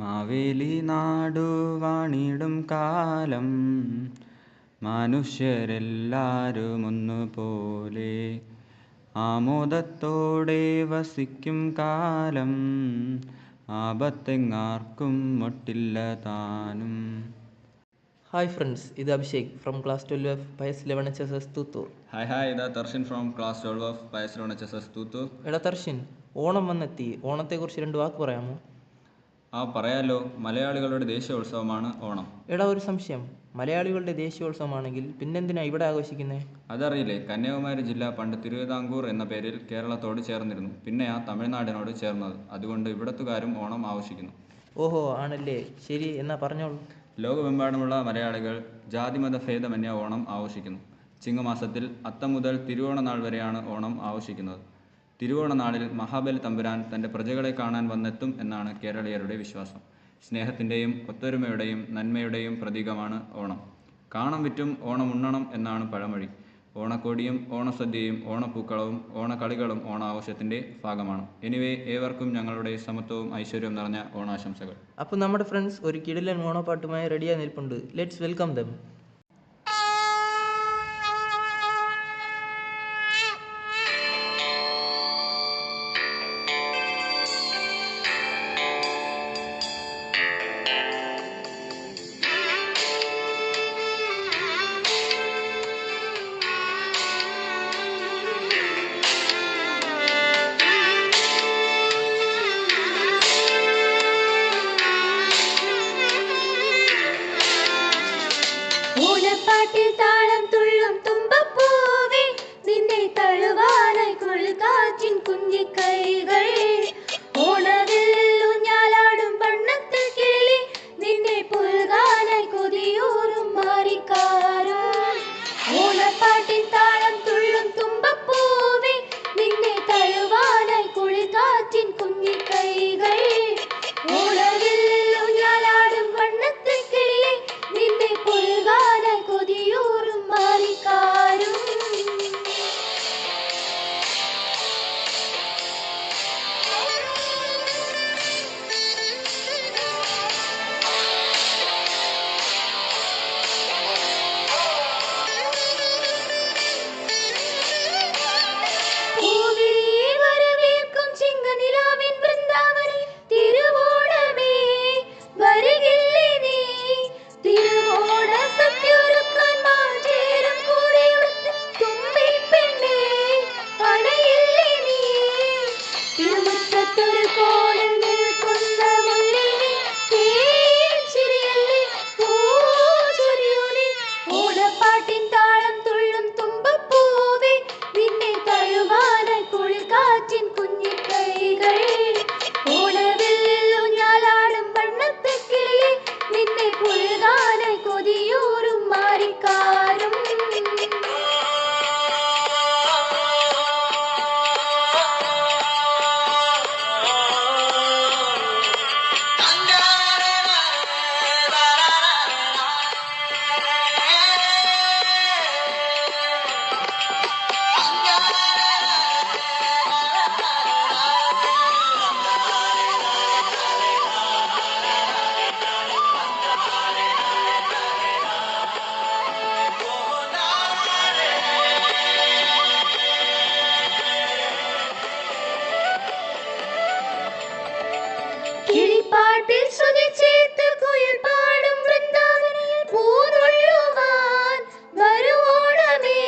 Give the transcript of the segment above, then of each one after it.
മാവേലി നാടു വാണിടും കാലം മനുഷ്യരെല്ലാരും ഒന്നുപോലെ ആമോദത്തോടെ വസിക്കും കാലം ആപത്തെങ്ങാർക്കും ഒട്ടില്ല താനും. ഹായ് ഫ്രണ്ട്സ്, ഇത് Abhishek from class 12 Pius 11 HSS Thoothoor. Hi ഇതാ Tharshin from class 12 Pius 11 HSS Thoothoor. എടാ തർഷിൻ, ഓണം വന്നെത്തി. ഓണത്തെക്കുറിച്ച് 2 വാക്ക് പറയാമോ? പറയാലോ. മലയാളികളുടെ ദേശീയോത്സവമാണ് ഓണം. എടാ, ഒരു സംശയം. മലയാളികളുടെ ദേശീയോത്സവമാണെങ്കിൽ പിന്നെന്തിനാ ഇവിടെ ആഘോഷിക്കുന്നത്? അതറിയില്ലേ? കന്യാകുമാരി ജില്ല പണ്ട് തിരുവിതാംകൂർ എന്ന പേരിൽ കേരളത്തോട് ചേർന്നിരുന്നു. പിന്നെയാ തമിഴ്നാടിനോട് ചേർന്നത്. അതുകൊണ്ട് ഇവിടത്തുകാരും ഓണം ആഘോഷിക്കുന്നു. ഓഹോ, ആണല്ലേ. ശരി, എന്നാ പറഞ്ഞോളൂ. ലോകമെമ്പാടുമുള്ള മലയാളികൾ ജാതിമത ഭേദമന്യേ ഓണം ആഘോഷിക്കുന്നു. ചിങ്ങമാസത്തിൽ അത്തം മുതൽ തിരുവോണനാൾ വരെയാണ് ഓണം ആഘോഷിക്കുന്നത്. തിരുവോണനാളിൽ മഹാബലി തമ്പുരാൻ തൻ്റെ പ്രജകളെ കാണാൻ വന്നെത്തും എന്നാണ് കേരളീയരുടെ വിശ്വാസം. സ്നേഹത്തിൻ്റെയും ഒത്തൊരുമയുടെയും നന്മയുടെയും പ്രതീകമാണ് ഓണം. കാണം വിറ്റും ഓണം ഉണ്ണണം എന്നാണ് പഴമൊഴി. ഓണക്കോടിയും ഓണസദ്യയും ഓണപ്പൂക്കളവും ഓണക്കളികളും ഓണാഘോഷത്തിൻ്റെ ഭാഗമാണ്. എനിവേ, ഏവർക്കും ഞങ്ങളുടെ സമത്വവും ഐശ്വര്യവും നിറഞ്ഞ ഓണാശംസകൾ. അപ്പോൾ നമ്മുടെ ഫ്രണ്ട്സ് ഒരു കിടിലൻ ഓണപ്പാട്ടുമായി റെഡിയായി നിൽപ്പുണ്ട്. Let's welcome dum. ഓണപ്പാട്ടിൽ താളം തുള്ളും തുമ്പപ്പൂവേ, നിന്നെ തഴുവാനായി കൊളുകാറ്റിൻ കുഞ്ഞിക്കൈകൾ. ഓണവില്ലിൽ ഊഞ്ഞാലാടും വണ്ണത്തിൽ കിളി, നിന്നെ പുൽകാനായി കൊതിയൂറും മാറിക്കാരും. ഓണപ്പാട്ടിൽ താളം തുള്ളും തുമ്പപ്പൂവേ, നിന്നെ തഴുവാനായി കൊളുകാറ്റിൻ കുഞ്ഞിക്കൈകൾ. ഓണവില്ലിൽ ഊഞ്ഞാലാടും വണ്ണത്തിൽ കിളി, നിന്നെ പുൽകാനായി കൊതിയൂറും മാറിക്കാരും. പൂവിളിയെ വരവേൽക്കും ചിങ്ങനിലാവിൻ വൃന്ദാവനിൽ തിരുവോണമേ വരുകില്ലേ നീ? തിരുവോണ സദ്യൊരുക്കാൻ മാഞ്ചേരും കൂടെയുടുത്ത് തുമ്പി പെണ്ണേ അണയില്ലേ നീ? തിരുമുറ്റത്തൊരു കോണിൽ നിൽക്കുന്ന മുള്ളിനെ ചിരിയല്ലേ പൂച്ചൊരിയൂനി. ഓണപ്പാട്ടിൻ താളം തുള്ളും തുമ്പപ്പൂവേ, നിന്നെ തഴുവാനായി കുളിർക്കാറ്റിൻ കുഞ്ഞിക്കൈകൾ. ഓണവില്ലിൽ ഊഞ്ഞാലാടും വണ്ണത്തെ കിളിയെ, നിന്നെ പുൽകാനായി കൊതിയൂറും മാറിക്കാരും. കിളിപ്പാട്ടിൽ ശ്രുതി ചേർത്ത് കുയിൽ പാടും വൃന്ദാവനിൽ പൂനുള്ളുവാൻ വരുവോണമേ.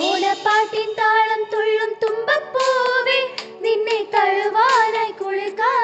ഓണപ്പാട്ടിൻ താളം തുള്ളും തുമ്പപ്പൂവേ, നിന്നെ തഴുവാനായി കുളിർക്കാ